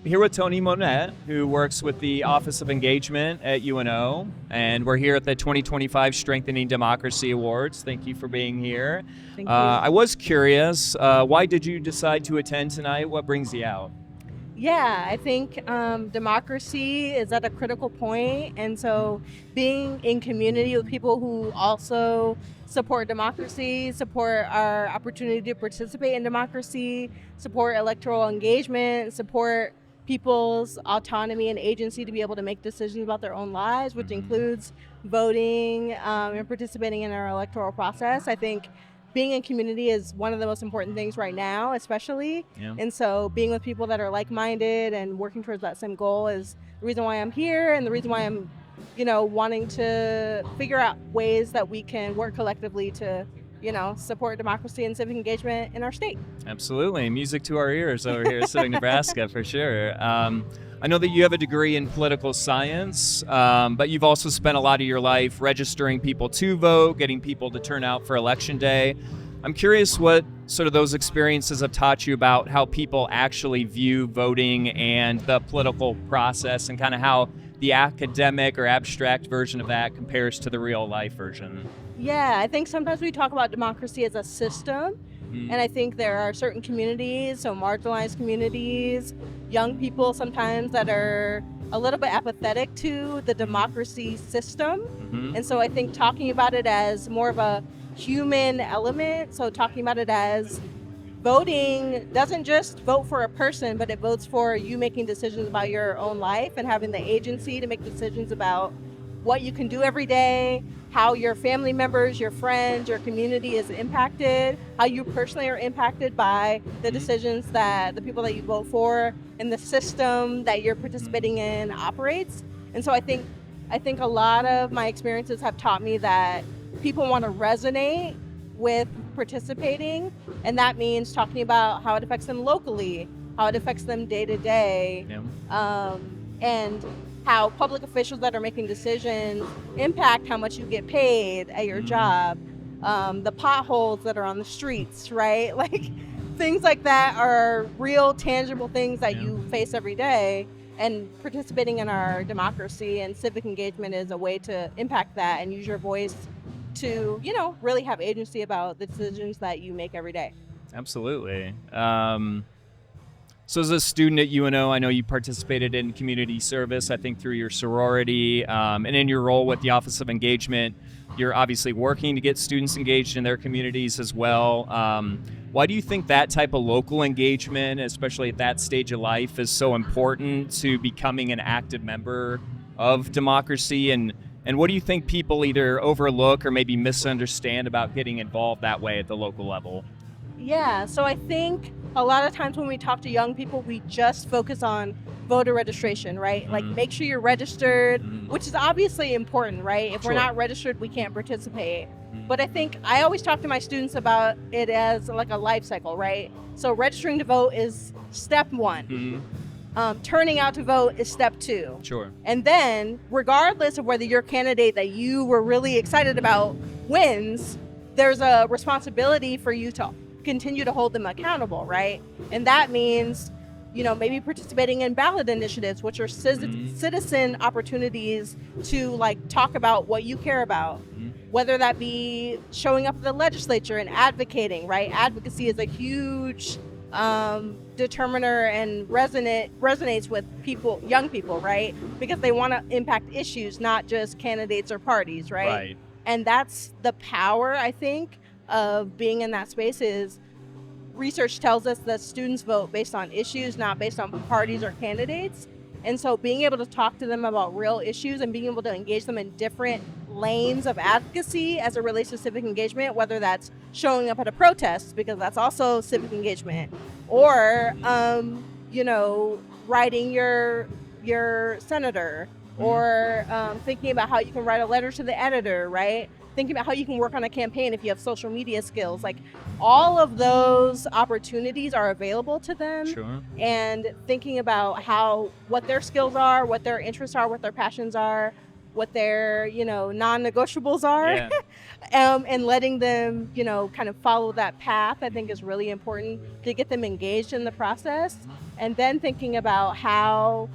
here with Tony Monette, who works with the Office of Engagement at UNO, and we're here at the 2025 Strengthening Democracy Awards. Thank you for being here. Thank you. I was curious, why did you decide to attend tonight? What brings you out? Yeah, I think democracy is at a critical point, and so being in community with people who also support democracy, support our opportunity to participate in democracy, support electoral engagement, support people's autonomy and agency to be able to make decisions about their own lives, which includes voting and participating in our electoral process. I think being in community is one of the most important things right now, especially. Yeah. And so being with people that are like-minded and working towards that same goal is the reason why I'm here, and the reason why I'm, wanting to figure out ways that we can work collectively to, support democracy and civic engagement in our state. Absolutely. Music to our ears over here at Civic Nebraska, for sure. I know that you have a degree in political science, but you've also spent a lot of your life registering people to vote, getting people to turn out for Election Day. I'm curious what sort of those experiences have taught you about how people actually view voting and the political process, and kind of how the academic or abstract version of that compares to the real life version. Yeah, I think sometimes we talk about democracy as a system, and I think there are certain communities, so marginalized communities, young people sometimes that are a little bit apathetic to the democracy system. And so I think talking about it as more of a human element, so talking about it as voting doesn't just vote for a person, but it votes for you making decisions about your own life and having the agency to make decisions about what you can do every day, how your family members, your friends, your community is impacted, how you personally are impacted by the decisions that the people that you vote for and the system that you're participating in operates. And so I think a lot of my experiences have taught me that people want to resonate with participating, and that means talking about how it affects them locally, how it affects them day to day, and how public officials that are making decisions impact how much you get paid at your job, the potholes that are on the streets, right? Like things like that are real, tangible things that you face every day. And participating in our democracy and civic engagement is a way to impact that and use your voice to, really have agency about the decisions that you make every day. Absolutely. So as a student at UNO, I know you participated in community service, I think through your sorority, and in your role with the Office of Engagement, you're obviously working to get students engaged in their communities as well. Why do you think that type of local engagement, especially at that stage of life, is so important to becoming an active member of democracy? And what do you think people either overlook or maybe misunderstand about getting involved that way at the local level? Yeah, so I think a lot of times when we talk to young people, we just focus on voter registration, right? Like make sure you're registered, which is obviously important, right? If we're not registered, we can't participate. But I think I always talk to my students about it as like a life cycle, right? So registering to vote is step one. Turning out to vote is step two. Sure. And then, regardless of whether your candidate that you were really excited about wins, there's a responsibility for you to continue to hold them accountable, right? And that means, maybe participating in ballot initiatives, which are citizen opportunities to talk about what you care about, whether that be showing up at the legislature and advocating, right? Advocacy is a huge determiner and resonates with young people, right? Because they want to impact issues, not just candidates or parties, right? And that's the power, I think, of being in that space. Is research tells us that students vote based on issues, not based on parties or candidates. And so being able to talk to them about real issues and being able to engage them in different lanes of advocacy as it relates to civic engagement, whether that's showing up at a protest, because that's also civic engagement, or writing your senator, or thinking about how you can write a letter to the editor, right? Thinking about how you can work on a campaign if you have social media skills. Like all of those opportunities are available to them. Sure. And thinking about what their skills are, what their interests are, what their passions are, what their, non-negotiables are. Yeah. And letting them, kind of follow that path, I think is really important to get them engaged in the process. And then thinking about how,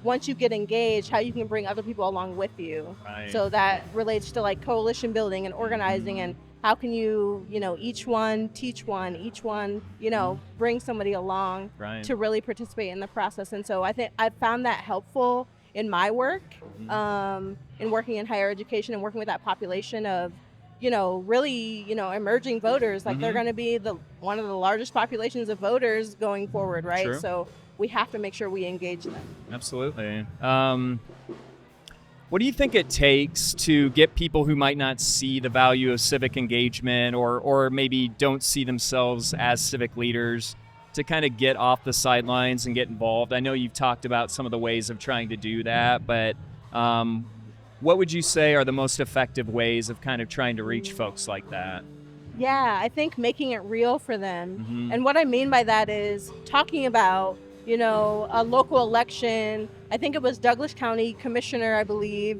once you get engaged, how you can bring other people along with you. Right. So that relates to like coalition building and organizing, and how can you, each one teach one, each one, bring somebody along Right. to really participate in the process. And so I think I found that helpful in my work, in working in higher education and working with that population of, really, emerging voters. Like they're going to be one of the largest populations of voters going forward, right? True. So we have to make sure we engage them. Absolutely. What do you think it takes to get people who might not see the value of civic engagement or maybe don't see themselves as civic leaders to kind of get off the sidelines and get involved? I know you've talked about some of the ways of trying to do that, but what would you say are the most effective ways of kind of trying to reach folks like that? Yeah, I think making it real for them. And what I mean by that is talking about, a local election. I think it was Douglas County Commissioner, I believe,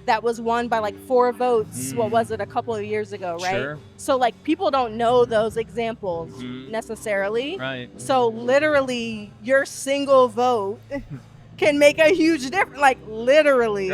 that was won by like 4 votes. What was it, a couple of years ago, right? Sure. So like people don't know those examples necessarily. Right. So literally your single vote can make a huge difference, like literally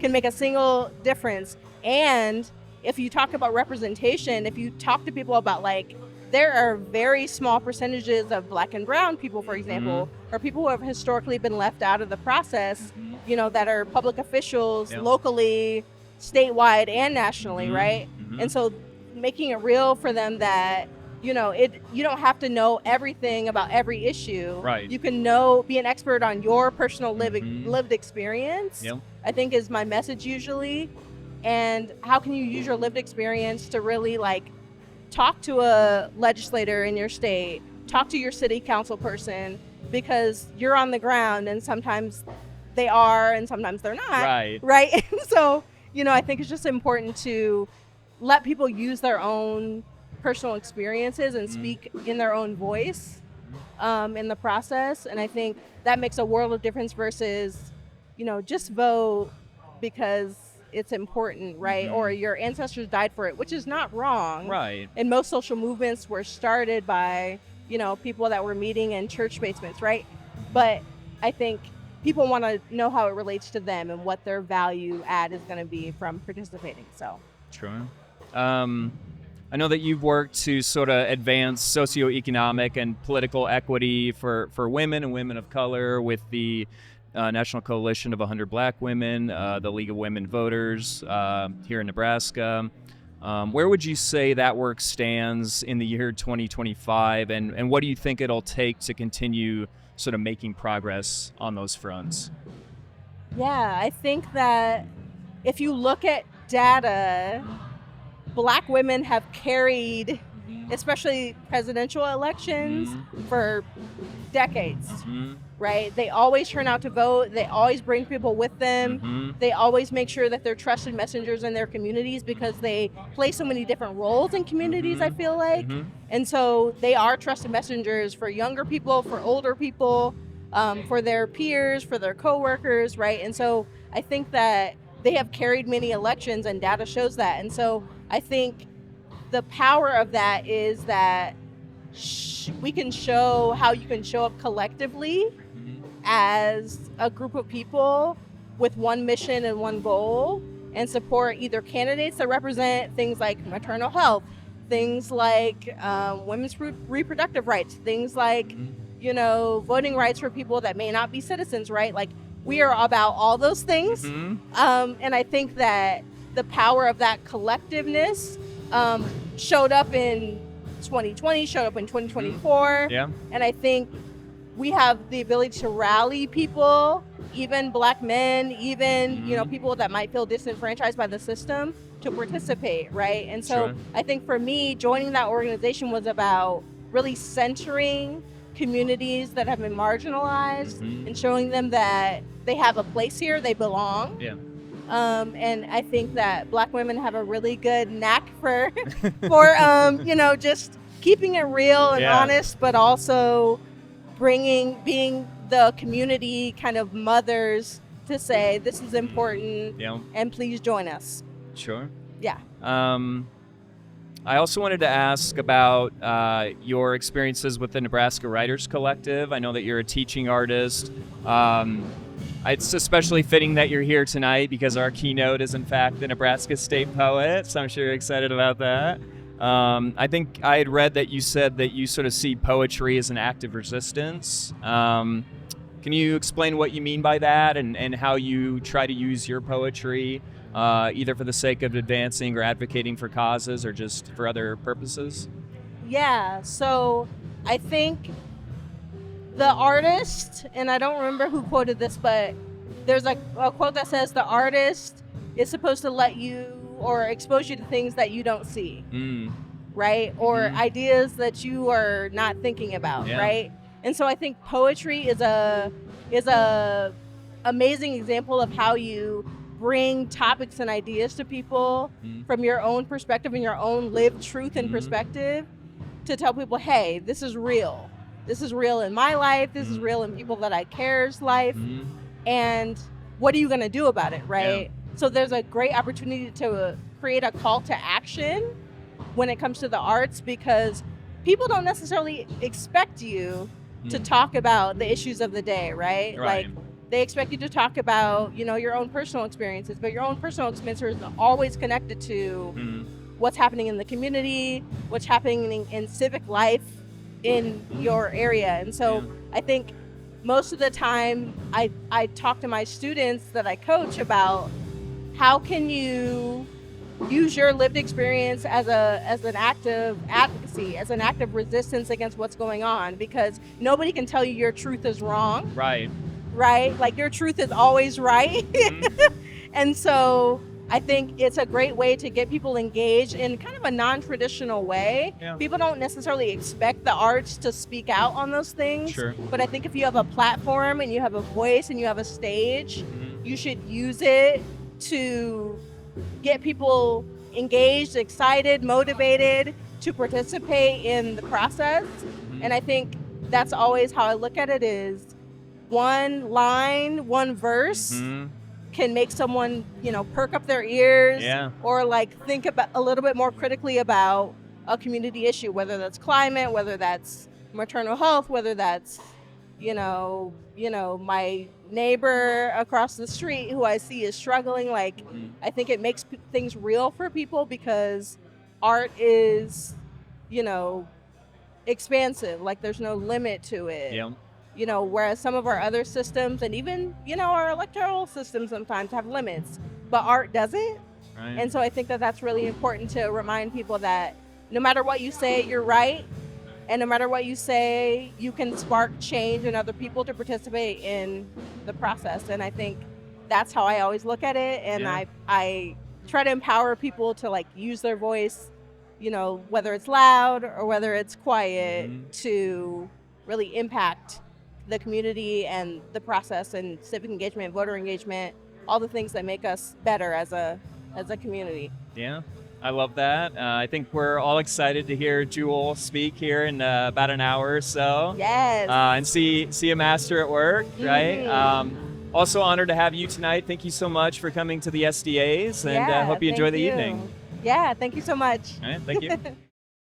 can make a single difference. And if you talk about representation, if you talk to people about like, there are very small percentages of Black and brown people, for example, or people who have historically been left out of the process, that are public officials locally, statewide, and nationally, right? And so making it real for them that, you don't have to know everything about every issue. Right. You can be an expert on your personal lived experience, I think is my message usually. And how can you use your lived experience to really like talk to a legislator in your state, talk to your city council person, because you're on the ground and sometimes they are and sometimes they're not. Right. So, I think it's just important to let people use their own personal experiences and speak in their own voice in the process. And I think that makes a world of difference versus, just vote because it's important, right? Or your ancestors died for it, which is not wrong. Right. And most social movements were started by, people that were meeting in church basements, right? But I think people want to know how it relates to them and what their value add is going to be from participating. So True. I know that you've worked to sort of advance socioeconomic and political equity for women and women of color with the National Coalition of 100 Black Women, the League of Women Voters here in Nebraska. Where would you say that work stands in the year 2025, and what do you think it'll take to continue sort of making progress on those fronts? Yeah, I think that if you look at data, Black women have carried, especially presidential elections, for decades. Right? They always turn out to vote. They always bring people with them. They always make sure that they're trusted messengers in their communities because they play so many different roles in communities, I feel like. And so they are trusted messengers for younger people, for older people, for their peers, for their coworkers, right? And so I think that they have carried many elections and data shows that. And so I think the power of that is that we can show how you can show up collectively as a group of people with one mission and one goal and support either candidates that represent things like maternal health, things like women's reproductive rights, things like, voting rights for people that may not be citizens, right? Like we are about all those things. And I think that the power of that collectiveness showed up in 2020, showed up in 2024. And I think we have the ability to rally people, even Black men, even, people that might feel disenfranchised by the system to participate, right? And so I think for me, joining that organization was about really centering communities that have been marginalized and showing them that they have a place here, they belong. And I think that Black women have a really good knack for just keeping it real and honest, but also being the community kind of mothers to say this is important, Yeah. and please join us. Sure. Yeah. I also wanted to ask about your experiences with the Nebraska Writers Collective. I know that you're a teaching artist. It's especially fitting that you're here tonight because our keynote is, in fact, the Nebraska State Poet, so I'm sure you're excited about that. I think I had read that you said that you sort of see poetry as an act of resistance. Can you explain what you mean by that and how you try to use your poetry either for the sake of advancing or advocating for causes or just for other purposes? Yeah, so I think the artist, and I don't remember who quoted this, but there's a quote that says the artist is supposed to let you or expose you to things that you don't see, right? Or ideas that you are not thinking about, right? And so I think poetry is a amazing example of how you bring topics and ideas to people from your own perspective and your own lived truth and perspective to tell people, hey, this is real. This is real in my life. This is real in people that I care's life. And what are you going to do about it, right? Yeah. So there's a great opportunity to create a call to action when it comes to the arts because people don't necessarily expect you to talk about the issues of the day, right? Like, they expect you to talk about, your own personal experiences, but your own personal experiences are always connected to what's happening in the community, what's happening in civic life in your area. And so I think most of the time I talk to my students that I coach about how can you use your lived experience as an act of advocacy, as an act of resistance against what's going on, because nobody can tell you your truth is wrong. Right? Like your truth is always right. And so I think it's a great way to get people engaged in kind of a non-traditional way. Yeah. People don't necessarily expect the arts to speak out on those things. Sure. But I think if you have a platform and you have a voice and you have a stage, you should use it to get people engaged, excited, motivated to participate in the process. And I think that's always how I look at it is one line, one verse can make someone, perk up their ears or like think about a little bit more critically about a community issue, whether that's climate, whether that's maternal health, whether that's, my neighbor across the street who I see is struggling. Like, I think it makes things real for people because art is, expansive. Like there's no limit to it. Yeah. Whereas some of our other systems and even, our electoral systems sometimes have limits, but art doesn't. Right. And so I think that that's really important to remind people that no matter what you say, you're right. And no matter what you say, you can spark change in other people to participate in the process. And I think that's how I always look at it. And I try to empower people to like use their voice, whether it's loud or whether it's quiet to really impact the community and the process and civic engagement, voter engagement, all the things that make us better as a community. Yeah, I love that. I think we're all excited to hear Jewel speak here in about an hour or so. Yes. And see a master at work, right? Also honored to have you tonight. Thank you so much for coming to the SDAs, and hope you enjoy the evening. Yeah, thank you so much. All right, thank you.